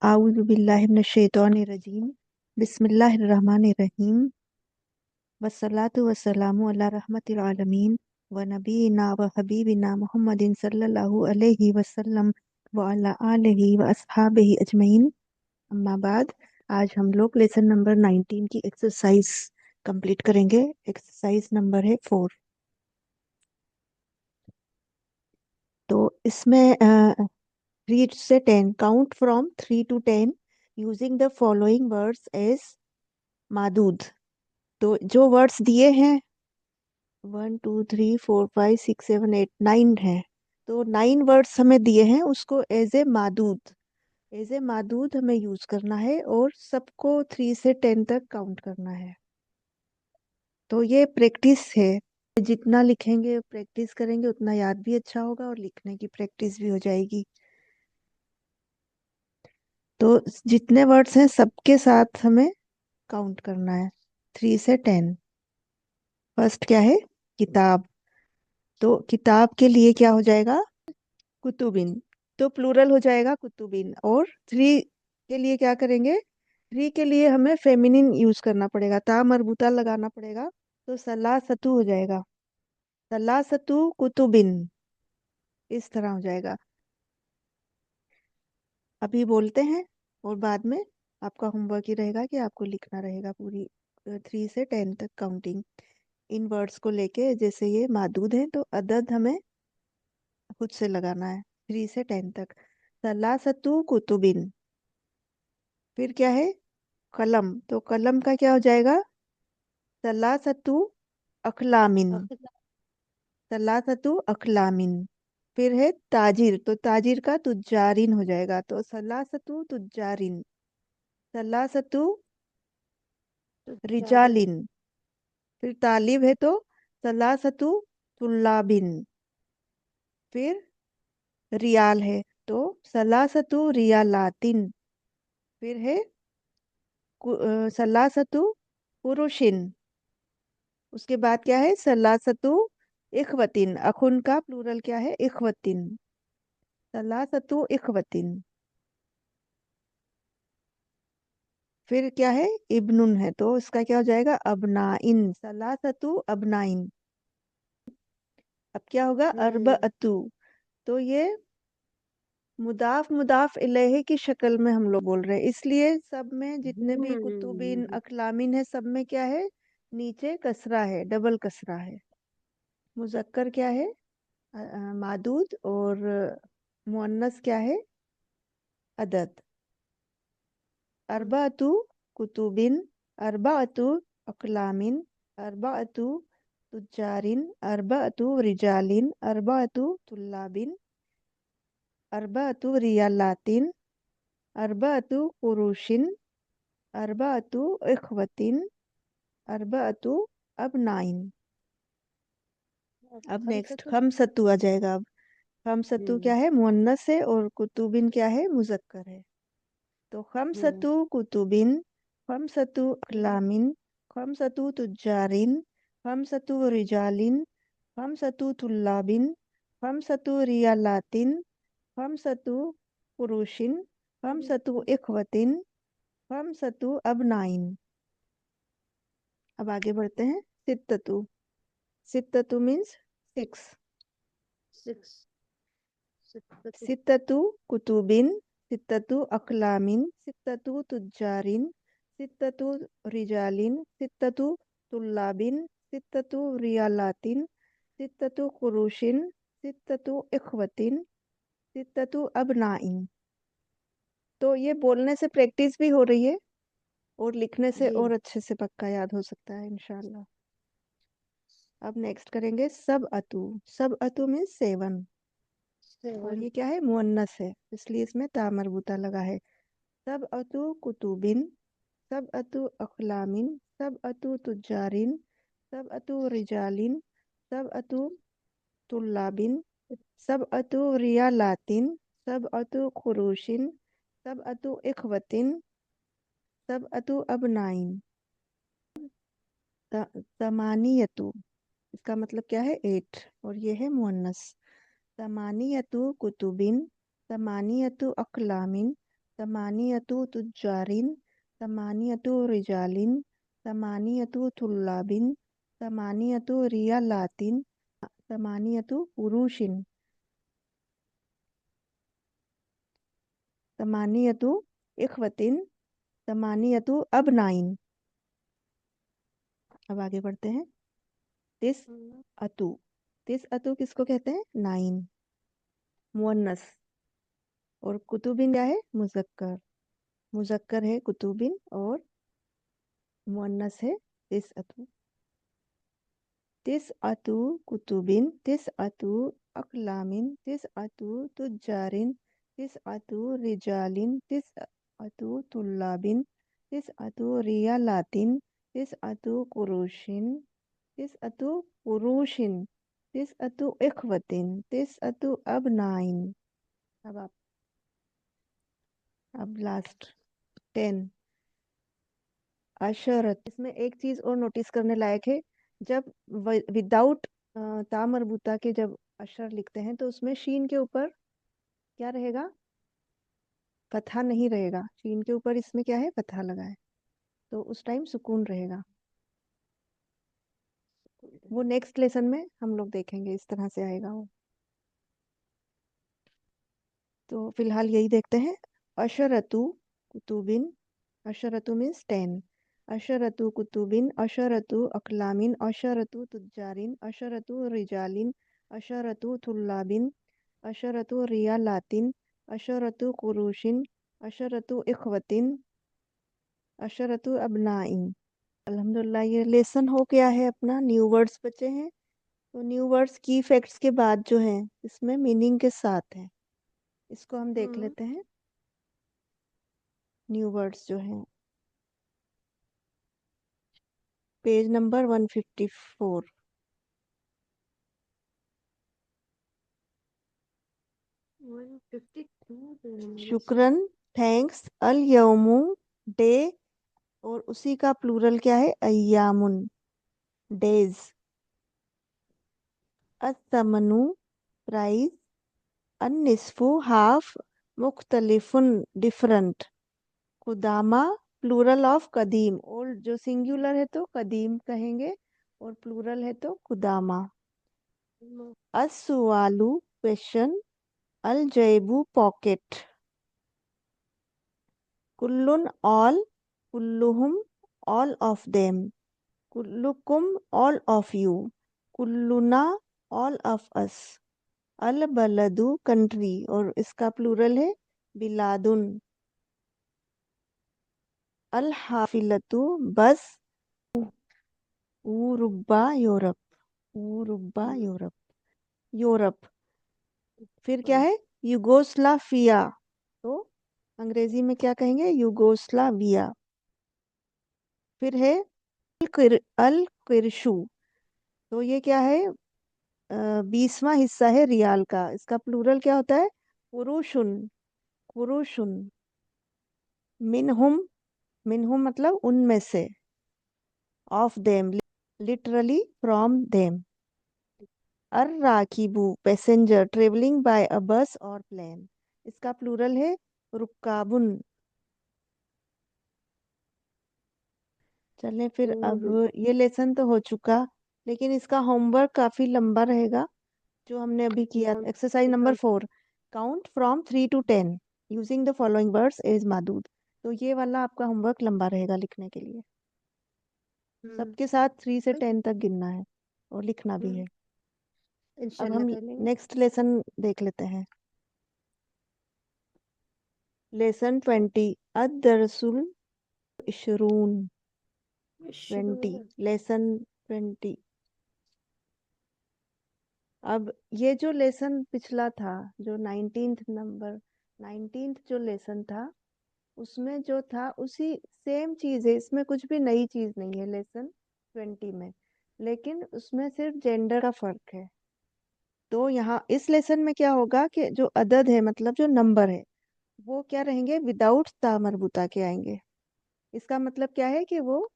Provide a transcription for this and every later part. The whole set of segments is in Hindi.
आऊज़ु बिल्लाहि मिनश शैतानिर रजीम। बिस्मिल्लाहिर रहमानिर रहीम। वस्सलातु वस्सलामु अला रहमतिल आलमीन व नबीना व हबीबिना मुहम्मदिन सल्लल्लाहु अलैहि वसल्लम व अला आलिहि व अस्हाबिहि अजमईन। अम्मा बाद, आज हम लोग लेसन नंबर 19 की एक्सरसाइज कंप्लीट करेंगे। एक्सरसाइज नंबर है 4। तो इसमें 3 से 10, count from 3 to 10 using the following words as मादूद। तो जो वर्ड्स दिए हैं 1 2 3 4 5 6 7 8 9 है। तो 9 वर्ड्स हमें दिए हैं, उसको एज ए मादूद हमें यूज करना है और सबको 3 से 10 तक काउंट करना है। तो ये प्रैक्टिस है, जितना लिखेंगे प्रैक्टिस करेंगे उतना याद भी अच्छा होगा और लिखने की प्रैक्टिस भी हो जाएगी। तो जितने वर्ड्स हैं सबके साथ हमें काउंट करना है 3 से 10। फर्स्ट क्या है? किताब। तो किताब के लिए क्या हो जाएगा? कुतुबिन। तो प्लूरल हो जाएगा कुतुबिन। और 3 के लिए क्या करेंगे? 3 के लिए हमें फेमिनिन यूज करना पड़ेगा, ता मरबूता लगाना पड़ेगा। तो सलासतु हो जाएगा, सलासतु कुतुबिन, इस तरह हो जाएगा। अभी बोलते हैं और बाद में आपका होमवर्क ही रहेगा कि आपको लिखना रहेगा पूरी 3 से 10 तक काउंटिंग इन वर्ड्स को लेके। जैसे ये मादूद है तो अदद हमें खुद से लगाना है 3 से 10 तक। सलासतु कुतुबिन। फिर क्या है? कलम। तो कलम का क्या हो जाएगा? सलासतु अकलामिन, सलासतु अकलामिन। फिर है ताजिर। तो ताजिर का तुजारिन हो जाएगा, तो सलासतु तुजारिन, सलासतु रिजालिन। फिर तालिब है तो सलासतु तुल्लाबिन। फिर रियाल है तो सलासतु रियालातिन। फिर है सलासतु पुरुषिन। उसके बाद क्या है? सलासतु इखवतिन। अखुन का प्लूरल क्या है? इखवतिन, सलासतु इखवतिन। फिर क्या है? इब्नुन है तो इसका क्या हो जाएगा? अबनाइन, सलासतु अबनाइन। अब क्या होगा? अरबअतु। तो ये मुदाफ मुदाफ इलेही की शक्ल में हम लोग बोल रहे हैं, इसलिए सब में जितने भी कुतुबिन अकलामिन है सब में क्या है? नीचे कसरा है, डबल कसरा है। मुजक्कर क्या है? मादूद। और मुअन्नस क्या है? अदद। अरबातु कुतुबिन, अरबातु अकलामिन, अरबातु तुजारिन, अरबातु रिजालिन, अरबातु तुल्लाबिन, अरबातु रियालातिन, अरबातु कुरुशिन, अरबातु इखवतिन, अरबातु अबनाइन। अब नेक्स्ट खमसतु आ जाएगा। अब खमसतु क्या है? मुअन्नस है और कुतुबिन क्या है? मुजक्कर है। तो खमसतु कुतुबिन, खमसतु अकलामिन, खमसतु तुजारिन, खमसतु रिजालिन, खमसतु तुल्लाबिन, खमसतु रियालातिन, खमसतु पुरुषिन, खमसतु इखवतिन, खमसतु अबनाइन। अब आगे बढ़ते हैं। सित्ततु। सित्ततु मीन्स 6। सित्ततु कुतुबिन, सित्ततु अकलामिन, सित्ततु तुजारिन, सित्ततु रिजालिन, सित्ततु तुल्लाबिन, सित्ततु रियालातिन, सित्ततु कुरुशिन, सित्ततु इखवतिन, सित्ततु अबनाइन। तो ये बोलने से प्रैक्टिस भी हो रही है और लिखने से और अच्छे से पक्का याद हो सकता है इंशाल्लाह। अब नेक्स्ट करेंगे सब अतु। सब अतु मीन्स 7। और ये क्या है? मुअन्नस है, इसलिए इसमें ता मरबूता लगा है। सब अतु कुतुबिन, सब अतु अकलामिन, सब अतु तुजारिन, सब अतु रिजालिन, सब अतु तुल्लाबिन, सब अतु रियालातिन, सब अतु खुरूशिन, सब अतु इखवतिन, सब अतु अबनाइन। तमानियतु, इसका मतलब क्या है? 8। और ये है मुअन्नस। तमानियतु कुतुबिन, तमानियतु अकलामिन, तमानियतु तुज्जारिन, तमानियतु रिजालिन, तमानियतु तुल्लाबिन, तमानियतु रियालातिन, तमानियतु पुरुषिन, तमानियतु इख्वतिन, तमानियतु अबनाइन। अब आगे बढ़ते हैं। तिस अतु, तिस अतु किसको कहते हैं? 9 मुअन्नस। और कुतुबिन क्या है? मुजक्कर। मुजक्कर है कुतुबिन और मुअन्नस है तिस अतु। तिस अतु कुतुबिन, तिस अतु अकलामिन, तिस अतु तुज्जारिन, तिस अतु रिजालिन, तिस अतु तुल्लाबिन, तिस अतु रियालातिन, तिस अतु कुरुशिन, तिस अतु पुरुषिन, तिस अतु इख्वतिन, तिस अतु अबनाइन। अब लास्ट 10 अशरत। इसमें एक चीज और नोटिस करने लायक है। जब विदाउट ता मरबूता के जब अशर लिखते हैं तो उसमें शीन के ऊपर क्या रहेगा? फतहा नहीं रहेगा। शीन के ऊपर इसमें क्या है? फतहा लगा है, तो उस टाइम सुकून रहेगा। वो नेक्स्ट लेसन में हम लोग देखेंगे, इस तरह से आएगा वो। तो फिलहाल यही देखते हैं। अशरतु कुतुबिन, अशरतु मीन्स 10। अशरतु कुतुबिन, अशरतु अकलामिन, अशरतु तुज्जारिन, अशरतु रिजालिन, अशरतु तुल्लाबिन, अशरतु रियालातिन, अशरतु कुरुशिन, अशरतु इख्वतिन, अशरतु अबनाइन। अल्हम्दुलिल्लाह ये लेसन हो गया है अपना। न्यू वर्ड्स बचे हैं। तो न्यू वर्ड्स की फैक्ट्स के बाद जो है इसमें मीनिंग के साथ है, इसको हम देख लेते हैं। न्यू वर्ड्स जो हैं पेज नंबर 154। शुक्रन, थैंक्स, अल यौमु डे, और उसी का प्लूरल क्या है? अय्यामुन डेज। असमनु प्राइस, अन्निस्फु हाफ, मुख्तलिफुन डिफरेंट, कुदामा प्लूरल ऑफ कदीम। ओल्ड जो सिंगुलर है तो कदीम कहेंगे और प्लूरल है तो कुदामा। अस्सुआलु क्वेश्चन, अल जैबू पॉकेट, कुल्लुन ऑल, कुल्लुहुम ऑल ऑफ देम, कुल्लुकुम ऑल ऑफ यू, कुल्लुना ऑल ऑफ अस। अल बलदु कंट्री, और इसका प्लूरल है बिलादुन। अल हाफिलतु बस, उरुब्बा यूरोप, उरुब्बा यूरोप, यूरोप। फिर क्या है? युगोस्लाविया, तो अंग्रेजी में क्या कहेंगे? युगोस्लाविया। फिर है अल किरशु, तो ये क्या है? 20वां हिस्सा है रियाल का। इसका प्लूरल क्या होता है? पुरुषुन, पुरुषुन। मिनहुम, मिनहुम मतलब उनमें से। Of them literally from them. अर राकिबू passenger travelling by a bus और प्लेन, इसका प्लूरल है रुकाबुन। चलें फिर। अब ये लेसन तो हो चुका, लेकिन इसका होमवर्क काफी लंबा रहेगा जो हमने अभी किया। Exercise number 4, count from 3 to 10 using the following words as मादूद। तो ये वाला आपका होमवर्क लंबा रहेगा लिखने के लिए। सबके साथ 3 से 10 तक गिनना है और लिखना भी है। अब हम नेक्स्ट लेसन देख लेते हैं। लेसन 20 अद-दरसुल इशरून। 20 लेसन 20। अब ये जो लेसन पिछला था, जो 19th जो लेसन था, उसमें जो था उसी सेम चीज है। इसमें कुछ भी नई चीज नहीं है लेसन 20 में, लेकिन उसमें सिर्फ जेंडर का फर्क है। तो यहाँ इस लेसन में क्या होगा कि जो अदद है, मतलब जो नंबर है, वो क्या रहेंगे? विदाउट ता मरबूता के आएंगे। इसका मतलब क्या है कि वो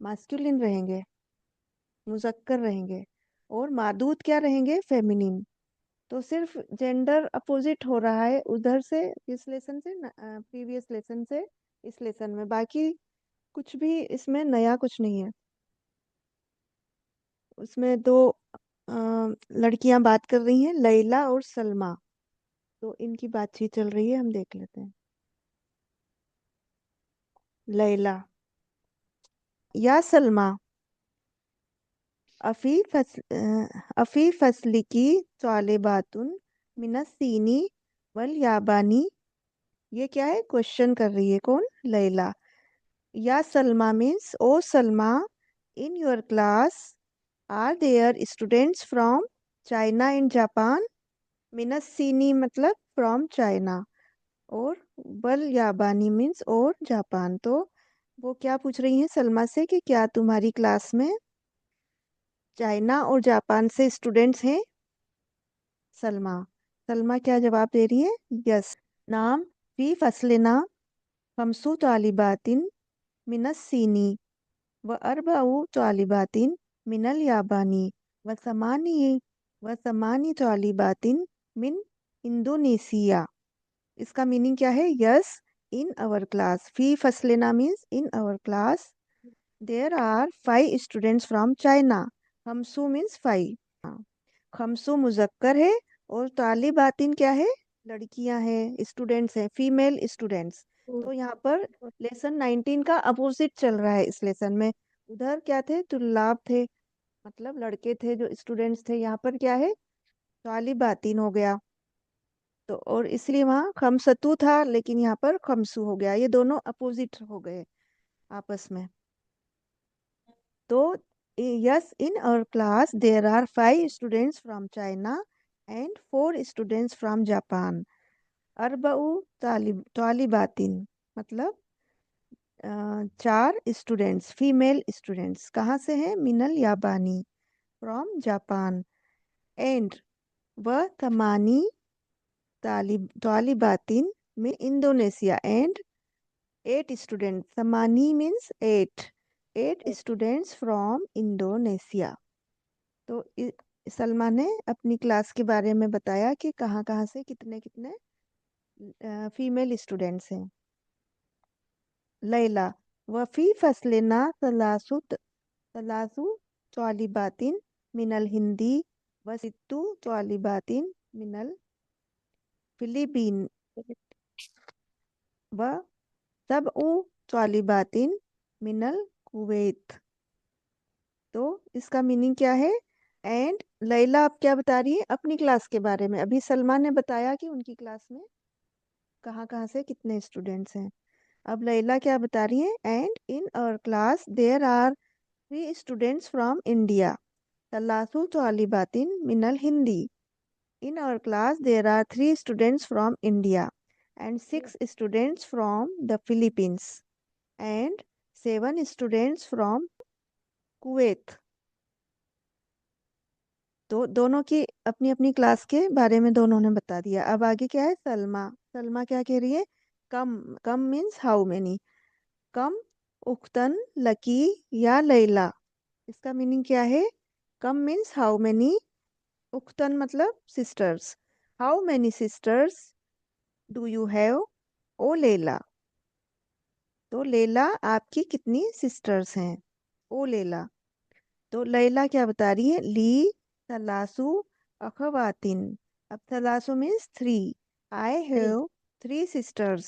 मास्कुलिन रहेंगे, मुजक्कर रहेंगे। और मादूद क्या रहेंगे? फेमिनिन। तो सिर्फ जेंडर अपोजिट हो रहा है उधर से, इस लेसन से, प्रीवियस लेसन से इस लेसन में, बाकी कुछ भी इसमें नया कुछ नहीं है। उसमें दो लड़कियां बात कर रही हैं, लैला और सलमा। तो इनकी बातचीत चल रही है, हम देख लेते हैं। लैला: या सलमा, अफी फसलिकी तालिबातुन मिनस्सीनी वल याबानी। ये क्या है, क्वेश्चन कर रही है कौन, लैला। या Salma means O Salma, in your class are there students from China and Japan. मिनस्सीनी मतलब फ्रॉम चाइना, और बल याबानी मीन्स और जापान। तो वो क्या पूछ रही हैं सलमा से कि क्या तुम्हारी क्लास में चाइना और जापान से स्टूडेंट्स हैं। सलमा सलमा क्या जवाब दे रही है, यस। नाम: फी फसलिना खमसु तालिबातिन मिनस्सीनी व अरबऊ तालिबातिन मिनल याबानी व समानी तालिबातिन मिन इंडोनेशिया। इसका मीनिंग क्या है, यस, इन आवर क्लास। फी फसलिना means in our class there are 5 students from China. खमसु मीन्स 5। खमसु मुजक्कर है, और तालिबातिन क्या है, लड़कियां हैं, स्टूडेंट्स हैं, फीमेल स्टूडेंट्स। तो यहाँ पर लेसन 19 का अपोजिट चल रहा है इस लेसन में। उधर क्या थे, तुल्लाब थे, मतलब लड़के थे जो स्टूडेंट्स थे। यहाँ पर क्या है, तालिबातिन हो गया। तो और इसलिए वहाँ खमसतु था, लेकिन यहाँ पर खमसु हो गया। ये दोनों अपोजिट हो गए आपस में। तो yes, in our class there are 5 students from China and 4 students from Japan. अरबऊ तालिबातिन मतलब 4 स्टूडेंट्स, फीमेल स्टूडेंट्स कहाँ से हैं, मिनल याबानी फ्रॉम जापान। एंड व तमानी तालिबातिन में इंडोनेशिया। एंड 8 स्टूडेंट्स, तमानी मीन्स 8 स्टूडेंट्स फ्रॉम इंडोनेशिया। तो सलमा ने अपनी क्लास के बारे में बताया कि कहाँ कहाँ से कितने कितने फीमेल स्टूडेंट्स हैं। लैला: वफ़ी फसलिना सलासु तालिबातिन मिनल हिंदी व सित्तु तालिबातिन मिनल फिलीपीन व सबउ तालिबातिन मिनल कुवैत। तो इसका मीनिंग क्या है। एंड लैला अब क्या बता रही है अपनी क्लास के बारे में। अभी सलमा ने बताया कि उनकी क्लास में कहाँ कहाँ से कितने स्टूडेंट्स हैं। अब लैला क्या बता रही है, and in our class there are 3 students from India तलासु तालिबातिन मिनल हिंदी। In our class there are 3 students from India and 6 students from the Philippines and 7 students from Kuwait. तो दोनों की अपनी अपनी क्लास के बारे में दोनों ने बता दिया। अब आगे क्या है, सलमा। सलमा क्या कह रही है, कम। कम मीन्स हाउ मेनी। कम उख्तन लकी या लैला। इसका मीनिंग क्या है, कम मीन्स हाउ मेनी, उख्तन मतलब sisters. How many sisters do you have, O Layla. तो लैला आपकी कितनी सिस्टर्स हैं, ओ लैला। तो लैला क्या बता रही है, ली सलासु अखवातिन। अब सलासु मीन्स 3। I have 3 sisters.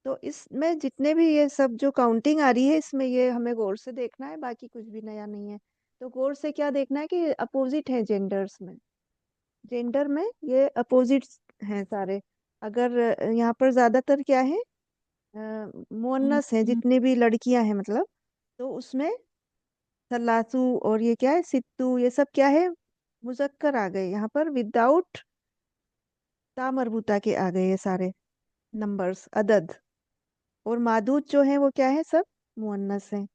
तो इसमें जितने भी ये सब जो काउंटिंग आ रही है, इसमें ये हमें गौर से देखना है, बाकी कुछ भी नया नहीं है। तो गौर से क्या देखना है कि अपोजिट है जेंडर्स में। जेंडर में ये अपोजिट्स हैं सारे। अगर यहाँ पर ज्यादातर क्या है, मुअन्नस है, जितने भी लड़कियां हैं मतलब, तो उसमें सलासू और ये क्या है, सित्तू, ये सब क्या है, मुजक्कर आ गए यहाँ पर, विदाउट ता मरबूता के आ गए ये सारे नंबर्स, अदद। और मादूद जो है वो क्या है, सब मुअन्नस है।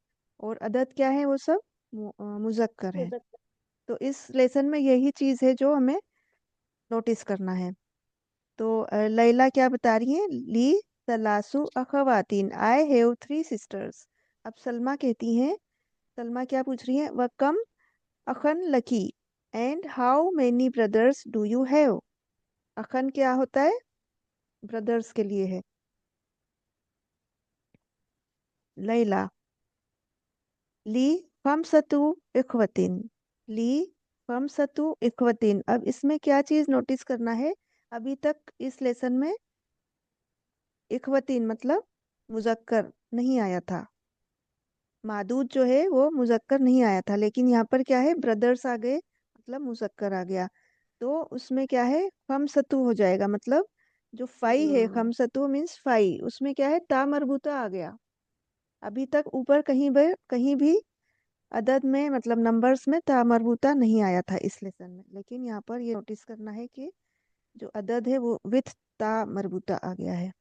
और अदद क्या है, वो सब मुजक्कर है। तो इस लेसन में यही चीज है जो हमें नोटिस करना है। तो लैला क्या बता रही है, ली सलासु अखवातीन, आई हैव 3 सिस्टर्स। अब सलमा कहती हैं, सलमा क्या पूछ रही है, वह कम अखन lucky, and how many brothers do you have? अखन क्या होता है? ब्रदर्स के लिए है। लैला, ली खमसतु इखवतिन, ली खमसतु इखवतिन। अब इसमें क्या चीज नोटिस करना है? अभी तक इस लेसन में इखवतिन मतलब मुजक्कर नहीं आया था। मादूद जो है वो मुजक्कर नहीं आया था, लेकिन यहाँ पर क्या है, ब्रदर्स आ गए मतलब मुजक्कर आ गया। तो उसमें क्या है, खमसतु हो जाएगा। मतलब जो फाई है, खमसतु मीन्स फाई, उसमें क्या है, ता मरबूता आ गया। अभी तक ऊपर कहीं भी अदद में मतलब नंबर्स में ता मरबूता नहीं आया था इस लेसन में, लेकिन यहाँ पर ये नोटिस करना है कि जो अदद है वो विथ ता मरबूता आ गया है,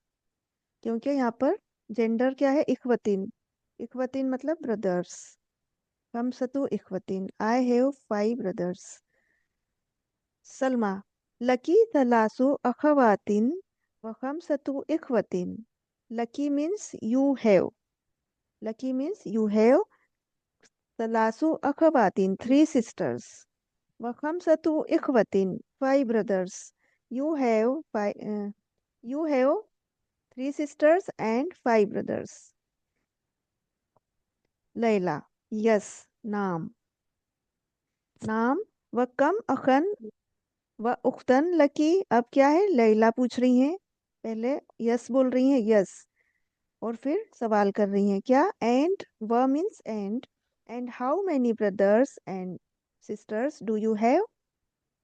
क्योंकि यहाँ पर जेंडर क्या है, इखवतीन। इखवतीन मतलब ब्रदर्स। खमसतु इखवतीन, आई हैव 5 ब्रदर्स। सलमा, लकी थलासु अखवातीन व खमसतु इखवतीन। लकी मीन्स यू हैव, लकी मीन्स यू हैव थलासु अखवातीन 3 sisters व खमसतु इखवतीन 5 brothers. You have 3 sisters and 5 brothers. Layla, yes, नाम, नाम व कम अखन व उख्तन लकी। अब क्या है, लैला पूछ रही हैं, पहले यस बोल रही हैं, यस, और फिर सवाल कर रही हैं क्या, एंड व means and how many brothers and sisters do you have?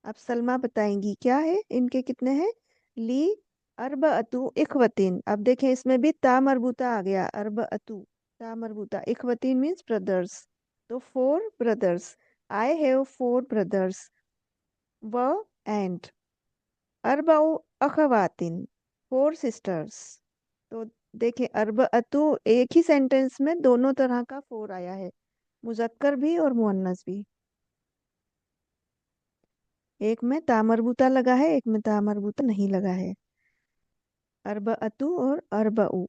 अब सलमा बताएंगी क्या है, इनके कितने हैं। ली अरबअतु इखवतीन। अब देखें इसमें भी ता मरबूता आ गया, अरबअतु ता मरबूता, इखवतीन मीन्स ब्रदर्स, तो 4 brothers। आई हैव 4 brothers व एंड अरबाउ अखवातिन 4 sisters। तो देखें अरबअतु एक ही सेंटेंस में दोनों तरह का 4 आया है, मुजक्कर भी और मुअन्नस भी। एक में ता मरबूता लगा है, एक में ता मरबूता नहीं लगा है। अरबअतु और अरबऊ।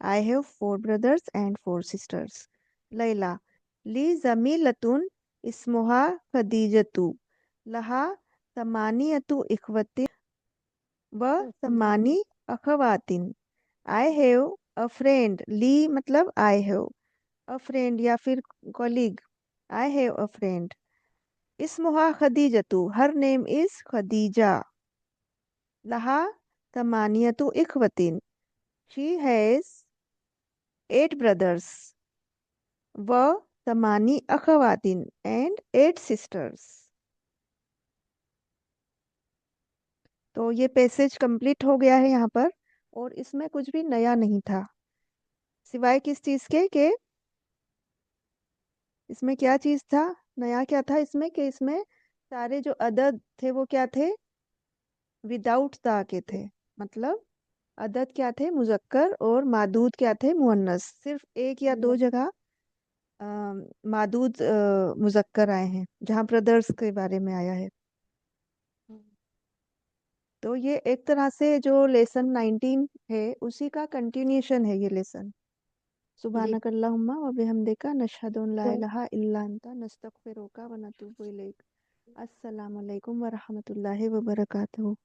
I have 4 brothers and 4 sisters। Layla, ली जमीलतुन इस्मुहा खदीजतु लहा समानियतु इखवतिन व समानी अखवातिन। आई हैव अ फ्रेंड, ली मतलब आई हैव, अ फ्रेंड या फिर colleague. I have a friend इस्मुहा खदीजतु, हर नेम इज खदीजा। लहा तमानियतु इखवतिन, शी हैज 8 brothers व तमानी अखवातिन एंड 8 sisters। तो ये पैसेज कंप्लीट हो गया है यहाँ पर, और इसमें कुछ भी नया नहीं था, सिवाय किस चीज के इसमें क्या चीज था, नया क्या था इसमें, कि इसमें सारे जो अदद थे वो क्या थे, विदाउट ता के थे। मतलब अदद क्या थे, मुजक्कर, और मादूद क्या थे, मुअन्नस। सिर्फ एक या दो जगह अ, मादूद मुजक्कर आए हैं, जहाँ ब्रदर्स के बारे में आया है। तो ये एक तरह से जो लेसन 19 है उसी का कंटिन्यूशन है ये लेसन। सुबहानक अल्लाहुम्मा व बिहम्दिका नशहदु अन ला इलाहा इल्ला अंता नस्तगफिरुका व नतूबु इलैक। अस्सलामु अलैकुम व रहमतुल्लाहि व बरकातुहू।